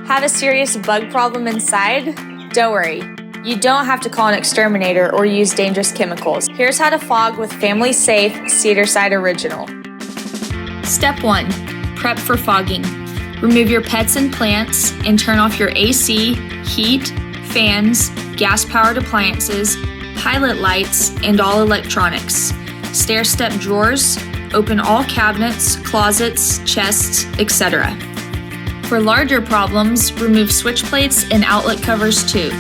Have a serious bug problem inside? Don't worry. You don't have to call an exterminator or use dangerous chemicals. Here's how to fog with family-safe Cedarcide Original. Step 1. Prep for fogging. Remove your pets and plants and turn off your AC, heat, fans, gas-powered appliances, pilot lights, and all electronics. Stair-step drawers, open all cabinets, closets, chests, etc. For larger problems, remove switch plates and outlet covers too.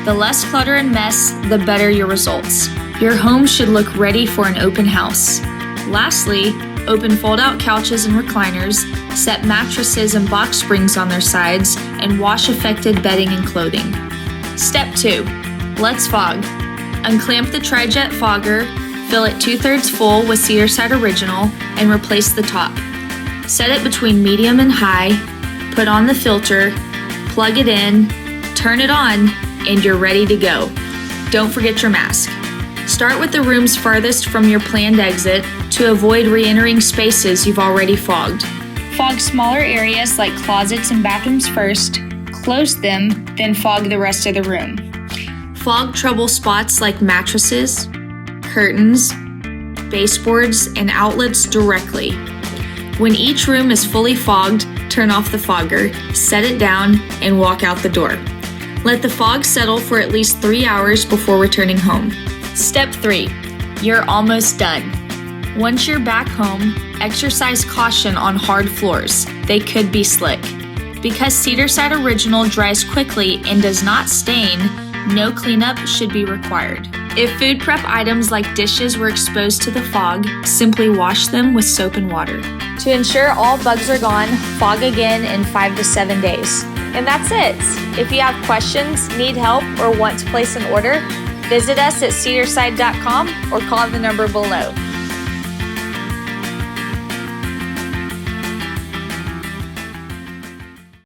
The less clutter and mess, the better your results. Your home should look ready for an open house. Lastly, open fold-out couches and recliners, set mattresses and box springs on their sides, and wash affected bedding and clothing. Step 2. Let's fog. Unclamp the Tri-Jet Fogger, fill it 2/3 full with Cedarcide Original, and replace the top. Set it between medium and high, put on the filter, plug it in, turn it on, and you're ready to go. Don't forget your mask. Start with the rooms farthest from your planned exit to avoid re-entering spaces you've already fogged. Fog smaller areas like closets and bathrooms first, close them, then fog the rest of the room. Fog trouble spots like mattresses, curtains, baseboards, and outlets directly. When each room is fully fogged, turn off the fogger, set it down, and walk out the door. Let the fog settle for at least 3 hours before returning home. Step 3. You're almost done. Once you're back home, exercise caution on hard floors. They could be slick. Because Cedarcide Original dries quickly and does not stain, no cleanup should be required. If food prep items like dishes were exposed to the fog, simply wash them with soap and water. To ensure all bugs are gone, fog again in 5 to 7 days. And that's it. If you have questions, need help, or want to place an order, visit us at cedarcide.com or call the number below.